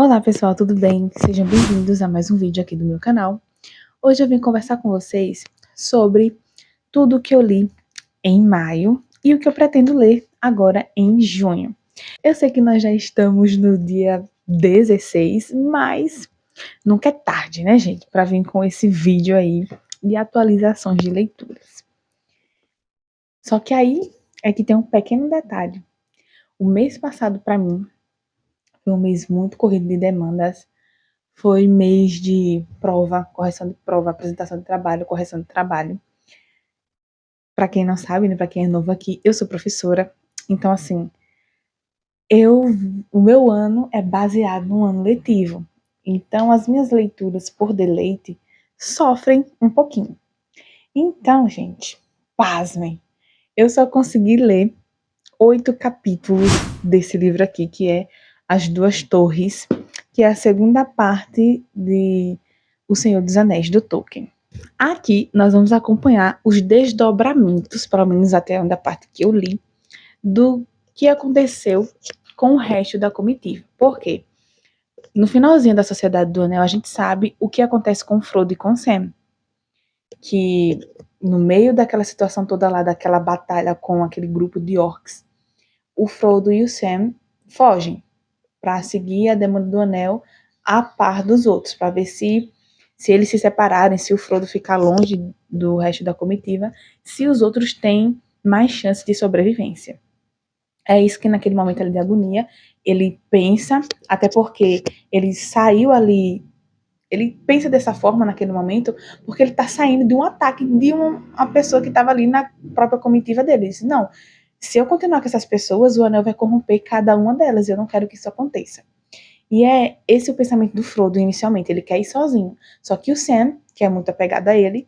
Olá pessoal, tudo bem? Sejam bem-vindos a mais um vídeo aqui do meu canal. Hoje eu vim conversar com vocês sobre tudo o que eu li em maio e o que eu pretendo ler agora em junho. Eu sei que nós já estamos no dia 16, mas nunca é tarde, né, gente, para vir com esse vídeo aí de atualizações de leituras. Só que aí é que tem um pequeno detalhe. O mês passado, para mim, foi um mês muito corrido de demandas. Foi mês de prova, correção de prova, apresentação de trabalho, correção de trabalho. Para quem não sabe, né, para quem é novo aqui, eu sou professora. Então, assim, o meu ano é baseado no ano letivo. Então, as minhas leituras por deleite sofrem um pouquinho. Então, gente, pasmem. Eu só consegui ler 8 capítulos desse livro aqui, que é As Duas Torres, que é a segunda parte de O Senhor dos Anéis, do Tolkien. Aqui nós vamos acompanhar os desdobramentos, pelo menos até a parte que eu li, do que aconteceu com o resto da comitiva. Por quê? No finalzinho da Sociedade do Anel, a gente sabe o que acontece com Frodo e com Sam. Que no meio daquela situação toda lá, daquela batalha com aquele grupo de orcs, o Frodo e o Sam fogem para seguir a demanda do Anel a par dos outros, para ver se eles se separarem, se o Frodo ficar longe do resto da comitiva, se os outros têm mais chance de sobrevivência. É isso que naquele momento ali de agonia, ele pensa, até porque ele saiu ali, ele pensa dessa forma naquele momento, porque ele está saindo de um ataque de uma pessoa que estava ali na própria comitiva dele. Ele disse, não, se eu continuar com essas pessoas, o Anel vai corromper cada uma delas, e eu não quero que isso aconteça. E é esse o pensamento do Frodo inicialmente, ele quer ir sozinho. Só que o Sam, que é muito apegado a ele,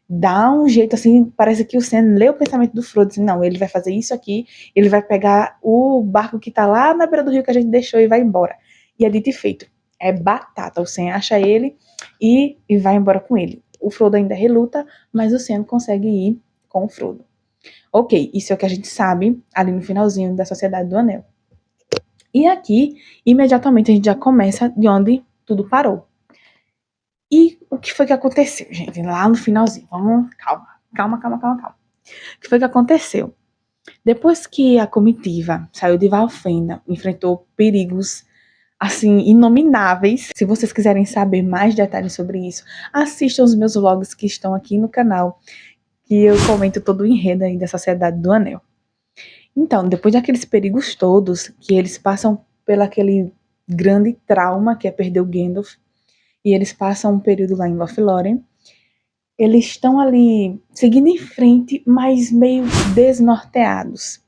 dá um jeito assim, parece que o Sam lê o pensamento do Frodo, assim, não, ele vai fazer isso aqui, ele vai pegar o barco que tá lá na beira do rio que a gente deixou e vai embora. E é dito e feito. É batata, o Sam acha ele e vai embora com ele. O Frodo ainda reluta, mas o Sam consegue ir com o Frodo. Ok, isso é o que a gente sabe ali no finalzinho da Sociedade do Anel. E aqui, imediatamente, a gente já começa de onde tudo parou. E o que foi que aconteceu, gente? Lá no finalzinho. Vamos, calma. O que foi que aconteceu? Depois que a comitiva saiu de Valfenda, enfrentou perigos, assim, inomináveis. Se vocês quiserem saber mais detalhes sobre isso, assistam os meus vlogs que estão aqui no canal, que eu comento todo o enredo aí da Sociedade do Anel. Então, depois daqueles perigos todos, que eles passam pelo aquele grande trauma que é perder o Gandalf, e eles passam um período lá em Lothlórien, eles estão ali seguindo em frente, mas meio desnorteados.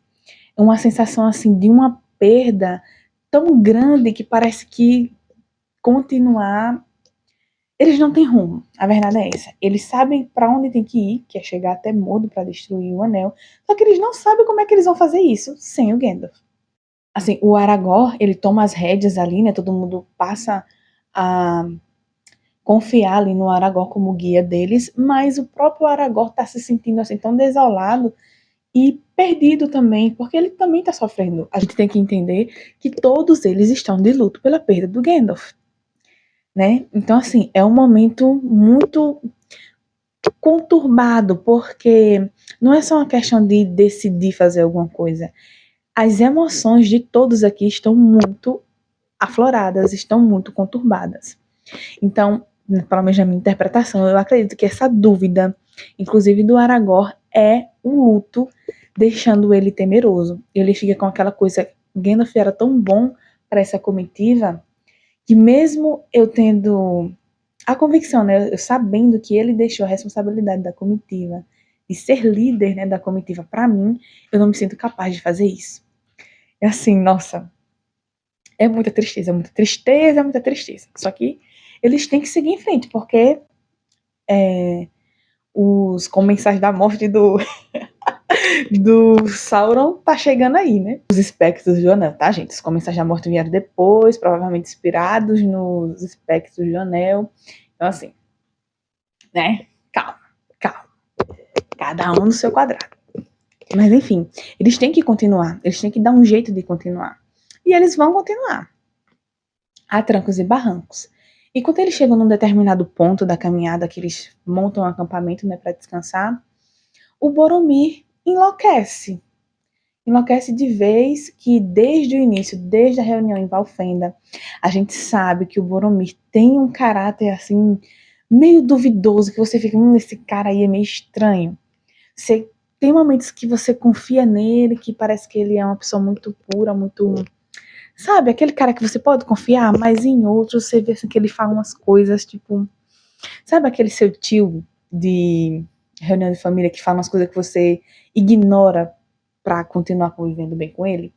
É uma sensação assim de uma perda tão grande que parece que continuar, eles não têm rumo. A verdade é essa. Eles sabem para onde tem que ir, que é chegar até Mordo para destruir o Anel, só que eles não sabem como é que eles vão fazer isso sem o Gandalf. Assim, o Aragorn, ele toma as rédeas ali, né? Todo mundo passa a confiar ali no Aragorn como guia deles, mas o próprio Aragorn está se sentindo assim tão desolado e perdido também, porque ele também está sofrendo. A gente tem que entender que todos eles estão de luto pela perda do Gandalf, né? Então, assim, é um momento muito conturbado, porque não é só uma questão de decidir fazer alguma coisa. As emoções de todos aqui estão muito afloradas, estão muito conturbadas. Então, pelo menos na minha interpretação, eu acredito que essa dúvida, inclusive do Aragorn, é o luto, deixando ele temeroso. Ele fica com aquela coisa, Gandalf era tão bom para essa comitiva, que mesmo eu tendo a convicção, né, eu sabendo que ele deixou a responsabilidade da comitiva, de ser líder, né, da comitiva para mim, eu não me sinto capaz de fazer isso. É assim, nossa, é muita tristeza, muita tristeza, muita tristeza. Só que eles têm que seguir em frente, porque os comensais da morte do Sauron tá chegando aí, né? Os espectros do Anel, tá, gente? Os comensais da morte vieram depois, provavelmente inspirados nos espectros do Anel. Então, assim, né? Calma. Cada um no seu quadrado. Mas, enfim, eles têm que continuar. Eles têm que dar um jeito de continuar. E eles vão continuar. a trancos e barrancos. E quando eles chegam num determinado ponto da caminhada, que eles montam um acampamento, né, para descansar, o Boromir enlouquece. Enlouquece de vez, que desde o início, desde a reunião em Valfenda, a gente sabe que o Boromir tem um caráter assim, meio duvidoso, que você fica, esse cara aí é meio estranho. Você tem momentos que você confia nele, que parece que ele é uma pessoa muito pura, muito. Sabe, aquele cara que você pode confiar, mas em outros você vê assim, que ele fala umas coisas, tipo. Sabe aquele seu tio de reunião de família que fala umas coisas que você ignora pra continuar convivendo bem com ele?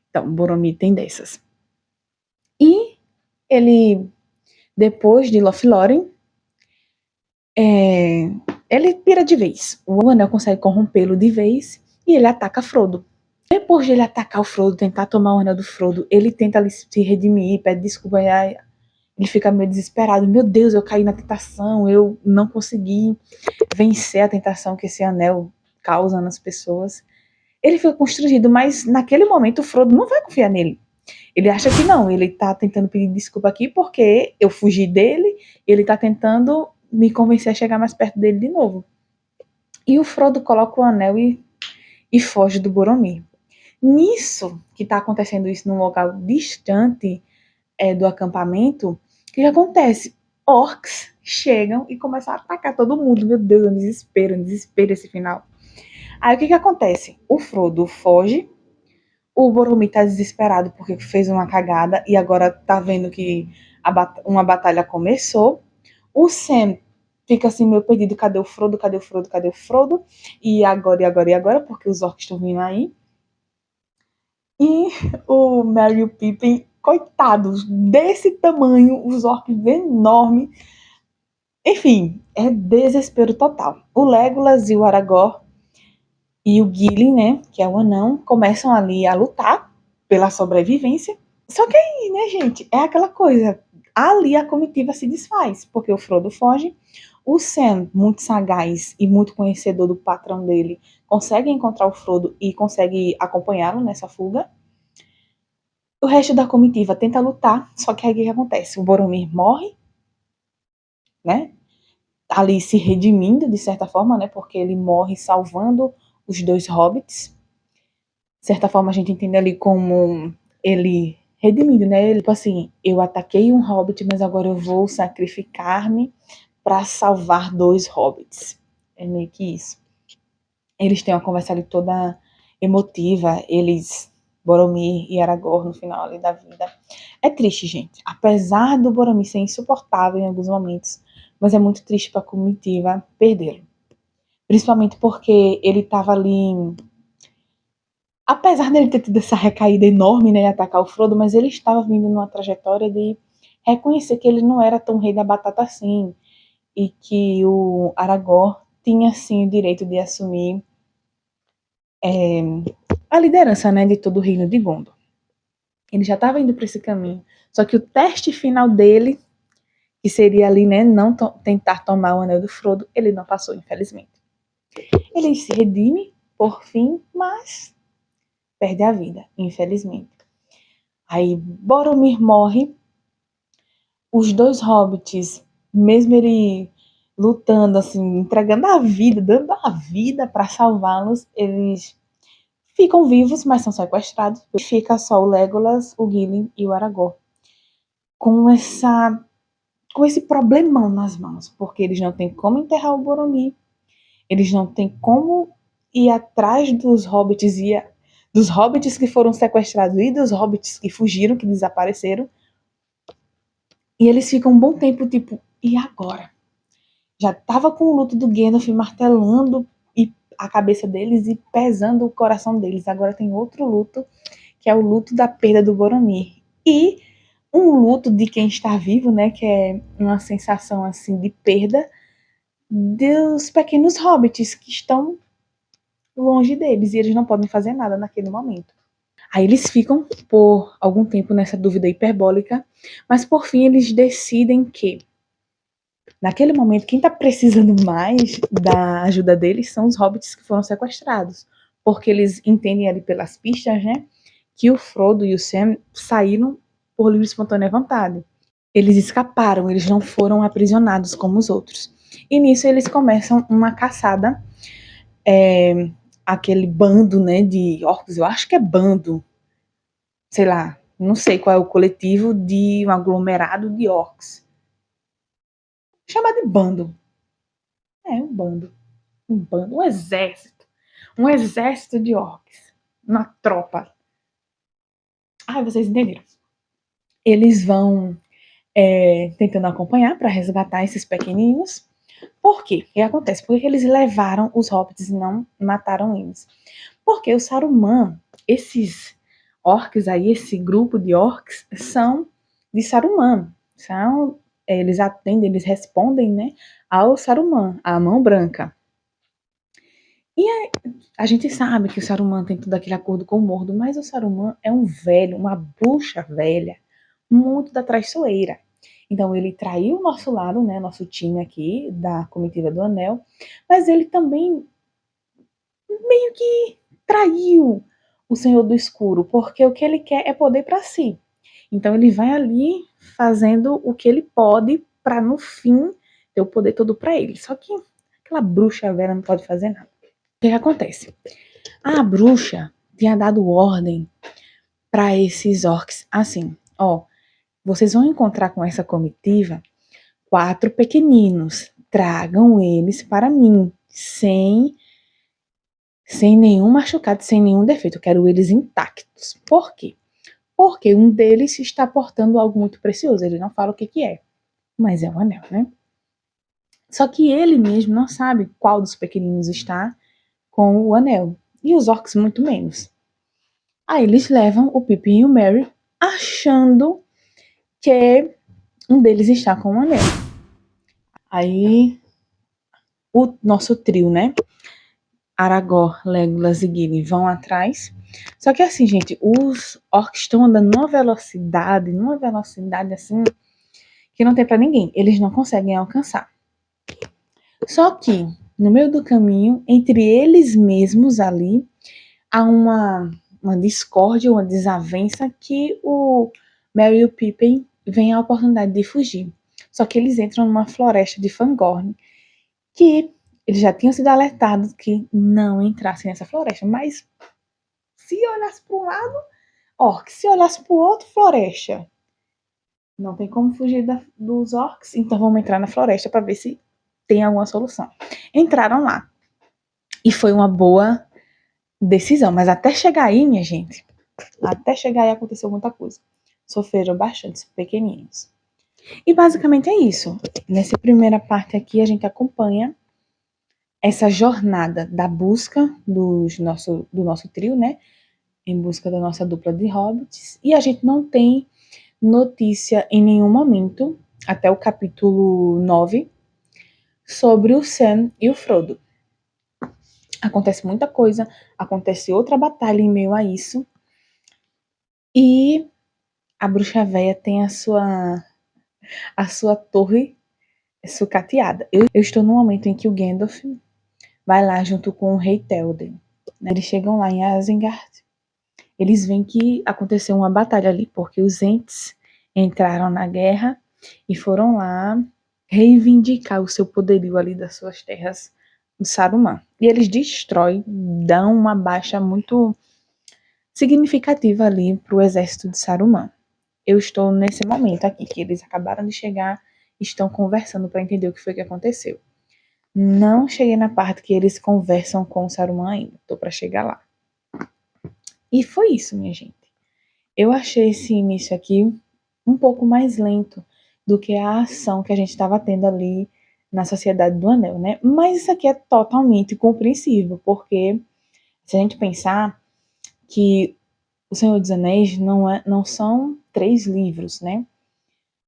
Então, Boromir tem dessas. E ele, depois de Lothlórien, ele pira de vez. O Anel consegue corrompê-lo de vez e ele ataca Frodo. Depois de ele atacar o Frodo, tentar tomar o Anel do Frodo, ele tenta ali se redimir, pede desculpa, ele fica meio desesperado. Meu Deus, eu caí na tentação, eu não consegui vencer a tentação que esse anel causa nas pessoas. Ele fica constrangido, mas naquele momento o Frodo não vai confiar nele. Ele acha que não, ele tá tentando pedir desculpa aqui porque eu fugi dele, ele tá tentando me convencer a chegar mais perto dele de novo. E o Frodo coloca o anel e foge do Boromir. Nisso, que tá acontecendo isso num local distante do acampamento, o que acontece? Orcs chegam e começam a atacar todo mundo. Meu Deus, é um desespero esse final. Aí o que acontece? O Frodo foge, o Boromir tá desesperado porque fez uma cagada e agora tá vendo que uma batalha começou. O Sam fica assim meio perdido, cadê o Frodo, cadê o Frodo, cadê o Frodo? E agora, e agora, e agora, porque os orcs estão vindo aí. E o Merry e o Pippin, coitados, desse tamanho, os orcs enormes. Enfim, é desespero total. O Legolas e o Aragorn e o Gilly, né, que é o anão, começam ali a lutar pela sobrevivência. Só que aí, né, gente, é aquela coisa. Ali a comitiva se desfaz, porque o Frodo foge. O Sam, muito sagaz e muito conhecedor do patrão dele, consegue encontrar o Frodo e consegue acompanhá-lo nessa fuga. O resto da comitiva tenta lutar, só que aí o que acontece? O Boromir morre, né? Ali se redimindo, de certa forma, né? Porque ele morre salvando os dois hobbits. De certa forma, a gente entende ali como ele redimindo, né? Ele, tipo assim, eu ataquei um hobbit, mas agora eu vou sacrificar-me para salvar dois hobbits. É meio que isso. Eles têm uma conversa ali toda emotiva, Boromir e Aragorn, no final ali da vida. É triste, gente. Apesar do Boromir ser insuportável em alguns momentos, mas é muito triste para a comitiva perdê-lo. Principalmente porque ele estava ali. Apesar dele ter tido essa recaída enorme, né, e atacar o Frodo, mas ele estava vindo numa trajetória de reconhecer que ele não era tão rei da batata assim, e que o Aragorn tinha sim o direito de assumir a liderança, né, de todo o reino de Gondor. Ele já estava indo para esse caminho. Só que o teste final dele, que seria ali, né, não tentar tomar o anel do Frodo, ele não passou, infelizmente. Ele se redime, por fim, mas perde a vida, infelizmente. Aí Boromir morre. Os dois hobbits, mesmo ele lutando, assim, entregando a vida, dando a vida para salvá-los, eles ficam vivos, mas são sequestrados. Fica só o Legolas, o Gilly e o Aragorn. Com esse problemão nas mãos, porque eles não têm como enterrar o Boromir, eles não têm como ir atrás dos hobbits que foram sequestrados e dos hobbits que fugiram, que desapareceram. E eles ficam um bom tempo, tipo, e agora? Já tava com o luto do Gandalf martelando a cabeça deles e pesando o coração deles. Agora tem outro luto, que é o luto da perda do Boromir. E um luto de quem está vivo, né, que é uma sensação assim de perda dos pequenos hobbits que estão longe deles e eles não podem fazer nada naquele momento. Aí eles ficam por algum tempo nessa dúvida hiperbólica, mas por fim eles decidem que naquele momento quem está precisando mais da ajuda deles são os hobbits que foram sequestrados, porque eles entendem ali pelas pistas, né, que o Frodo e o Sam saíram por livre e espontânea vontade. Eles escaparam, eles não foram aprisionados como os outros. E nisso eles começam uma caçada, aquele bando, né, de orcs, eu acho que é bando, sei lá, não sei qual é o coletivo de um aglomerado de orcs. Chama de bando. É um bando. Um bando, um exército. Um exército de orcs. Uma tropa. Ah, vocês entenderam. Eles vão tentando acompanhar para resgatar esses pequeninos. Por quê? O que acontece? Por que eles levaram os hobbits e não mataram eles? Porque o Saruman, esses orcs aí, esse grupo de orcs, são de Saruman. Eles atendem, eles respondem, né, ao Saruman, a mão branca. E a gente sabe que o Saruman tem todo aquele acordo com o Mordo, mas o Saruman é um velho, uma bruxa velha, muito da traiçoeira. Então ele traiu o nosso lado, né, nosso time aqui, da comitiva do Anel, mas ele também meio que traiu o Senhor do Escuro, porque o que ele quer é poder para si. Então ele vai ali fazendo o que ele pode para no fim ter o poder todo para ele. Só que aquela bruxa velha não pode fazer nada. O que acontece? A bruxa tinha dado ordem para esses orcs assim, ó, vocês vão encontrar com essa comitiva 4 pequeninos, tragam eles para mim, sem nenhum machucado, sem nenhum defeito, eu quero eles intactos. Por quê? Porque um deles está portando algo muito precioso, ele não fala o que é, mas é um anel, né? Só que ele mesmo não sabe qual dos pequeninos está com o anel, e os orcs muito menos. Aí eles levam o Pippin e o Merry achando que um deles está com o anel. Aí o nosso trio, né? Aragorn, Legolas e Gimli vão atrás. Só que assim, gente, os orcs estão andando numa velocidade assim, que não tem pra ninguém. Eles não conseguem alcançar. Só que, no meio do caminho, entre eles mesmos ali, há uma discórdia, uma desavença que o Merry e o Pippin veem a oportunidade de fugir. Só que eles entram numa floresta de Fangorn, que eles já tinham sido alertados que não entrassem nessa floresta. Mas se olhasse para um lado, orc, se olhasse para o outro, floresta. Não tem como fugir dos orcs, então vamos entrar na floresta para ver se tem alguma solução. Entraram lá. E foi uma boa decisão. Mas até chegar aí, minha gente, até chegar aí aconteceu muita coisa. Sofreram bastante, pequenininhos. E basicamente é isso. Nessa primeira parte aqui, a gente acompanha essa jornada da busca do nosso trio, né? Em busca da nossa dupla de hobbits. E a gente não tem notícia em nenhum momento, até o capítulo 9, sobre o Sam e o Frodo. Acontece muita coisa, acontece outra batalha em meio a isso. E a bruxa véia tem a sua torre sucateada. Eu estou no momento em que o Gandalf vai lá junto com o rei Théoden. Eles chegam lá em Isengard. Eles veem que aconteceu uma batalha ali, porque os Ents entraram na guerra e foram lá reivindicar o seu poderio ali das suas terras de Saruman. E eles destroem, dão uma baixa muito significativa ali para o exército de Saruman. Eu estou nesse momento aqui, que eles acabaram de chegar, estão conversando para entender o que foi que aconteceu. Não cheguei na parte que eles conversam com o Saruman ainda, estou para chegar lá. E foi isso, minha gente. Eu achei esse início aqui um pouco mais lento do que a ação que a gente estava tendo ali na Sociedade do Anel, né? Mas isso aqui é totalmente compreensível, porque se a gente pensar que O Senhor dos Anéis não são 3 livros, né?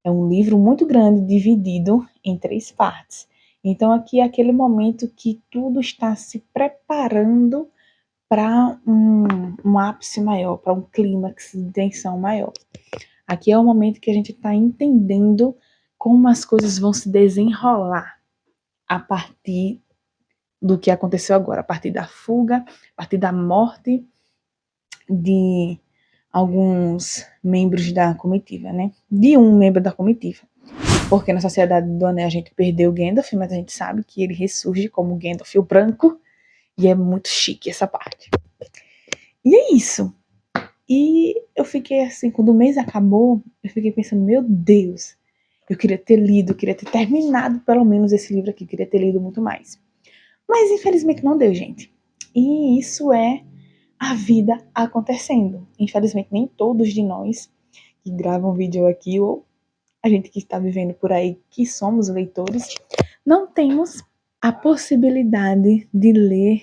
É um livro muito grande, dividido em 3 partes. Então aqui é aquele momento que tudo está se preparando para um ápice maior, para um clímax de tensão maior. Aqui é o momento que a gente está entendendo como as coisas vão se desenrolar a partir do que aconteceu agora, a partir da fuga, a partir da morte de alguns membros da comitiva, né? De um membro da comitiva. Porque na Sociedade do Anel a gente perdeu o Gandalf, mas a gente sabe que ele ressurge como Gandalf o Branco, e é muito chique essa parte. E é isso. E eu fiquei assim, quando o mês acabou, eu fiquei pensando, meu Deus, eu queria ter lido, eu queria ter terminado pelo menos esse livro aqui, eu queria ter lido muito mais. Mas infelizmente não deu, gente. E isso é a vida acontecendo. Infelizmente nem todos de nós que gravam vídeo aqui, ou a gente que está vivendo por aí, que somos leitores, não temos a possibilidade de ler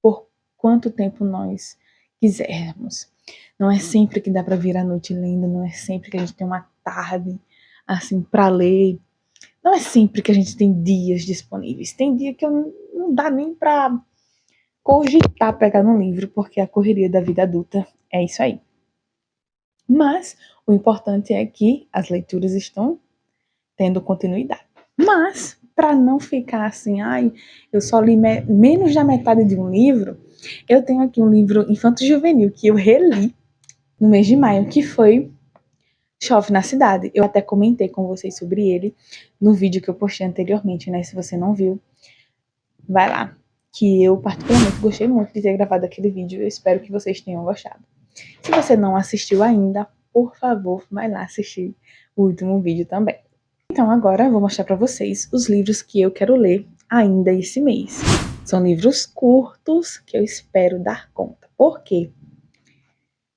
por quanto tempo nós quisermos. Não é sempre que dá para vir à noite lendo, não é sempre que a gente tem uma tarde assim para ler. Não é sempre que a gente tem dias disponíveis. Tem dia que não dá nem para cogitar pegar no livro, porque a correria da vida adulta é isso aí. Mas o importante é que as leituras estão tendo continuidade. Mas, para não ficar assim, ai, eu só li menos da metade de um livro, eu tenho aqui um livro infanto-juvenil que eu reli no mês de maio, que foi Chove na Cidade. Eu até comentei com vocês sobre ele no vídeo que eu postei anteriormente, né? Se você não viu, vai lá. Que eu particularmente gostei muito de ter gravado aquele vídeo. Eu espero que vocês tenham gostado. Se você não assistiu ainda, por favor, vai lá assistir o último vídeo também. Então agora eu vou mostrar para vocês os livros que eu quero ler ainda esse mês. São livros curtos que eu espero dar conta. Por quê?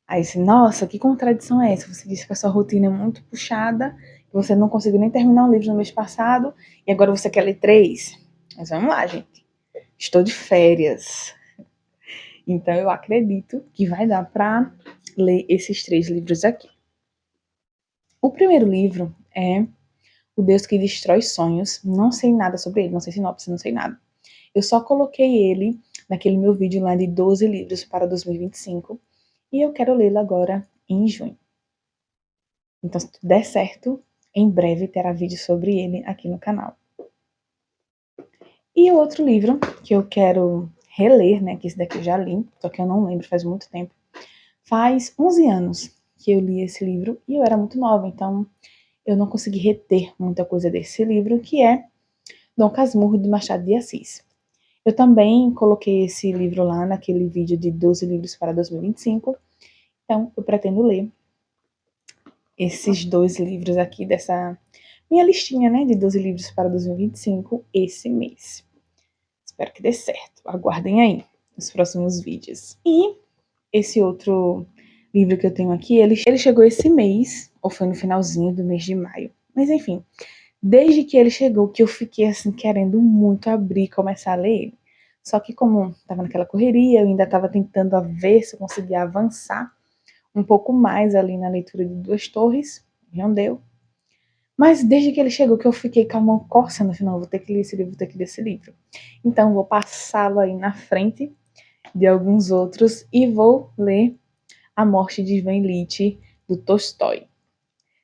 Aí nossa, que contradição é essa? Você disse que a sua rotina é muito puxada, que você não conseguiu nem terminar um livro no mês passado, e agora você quer ler 3. Mas vamos lá, gente. Estou de férias. Então eu acredito que vai dar para ler esses 3 livros aqui. O primeiro livro é O Deus que Destrói Sonhos. Não sei nada sobre ele, não sei sinopse, não sei nada. Eu só coloquei ele naquele meu vídeo lá de 12 livros para 2025 e eu quero lê-lo agora em junho. Então, se tudo der certo, em breve terá vídeo sobre ele aqui no canal. E o outro livro que eu quero reler, né, que esse daqui eu já li, só que eu não lembro, faz muito tempo. Faz 11 anos que eu li esse livro e eu era muito nova, então eu não consegui reter muita coisa desse livro, que é Dom Casmurro, de Machado de Assis. Eu também coloquei esse livro lá naquele vídeo de 12 livros para 2025, então eu pretendo ler esses 2 livros aqui dessa minha listinha, né, de 12 livros para 2025 esse mês. Espero que dê certo. Aguardem aí os próximos vídeos. E esse outro livro que eu tenho aqui, ele chegou esse mês, ou foi no finalzinho do mês de maio. Mas enfim, desde que ele chegou, que eu fiquei assim, querendo muito abrir e começar a ler ele. Só que como estava naquela correria, eu ainda estava tentando ver se eu conseguia avançar um pouco mais ali na leitura de Duas Torres, não deu. Mas desde que ele chegou, que eu fiquei com a mão coçando, no final, vou ter que ler esse livro, vou ter que ler esse livro. Então vou passá-lo aí na frente de alguns outros e vou ler A Morte de Ivan Ilitch, do Tolstói.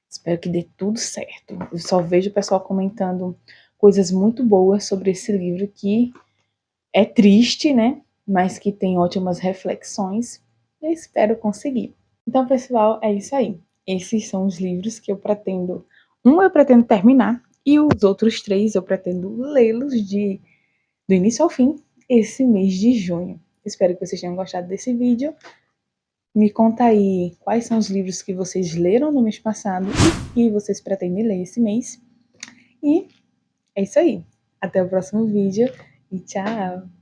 Espero que dê tudo certo. Eu só vejo o pessoal comentando coisas muito boas sobre esse livro, que é triste, né? Mas que tem ótimas reflexões. Eu espero conseguir. Então, pessoal, é isso aí. Esses são os livros que eu pretendo. Um eu pretendo terminar e os outros 3 eu pretendo lê-los do início ao fim esse mês de junho. Espero que vocês tenham gostado desse vídeo. Me conta aí quais são os livros que vocês leram no mês passado e que vocês pretendem ler esse mês. E é isso aí. Até o próximo vídeo e tchau!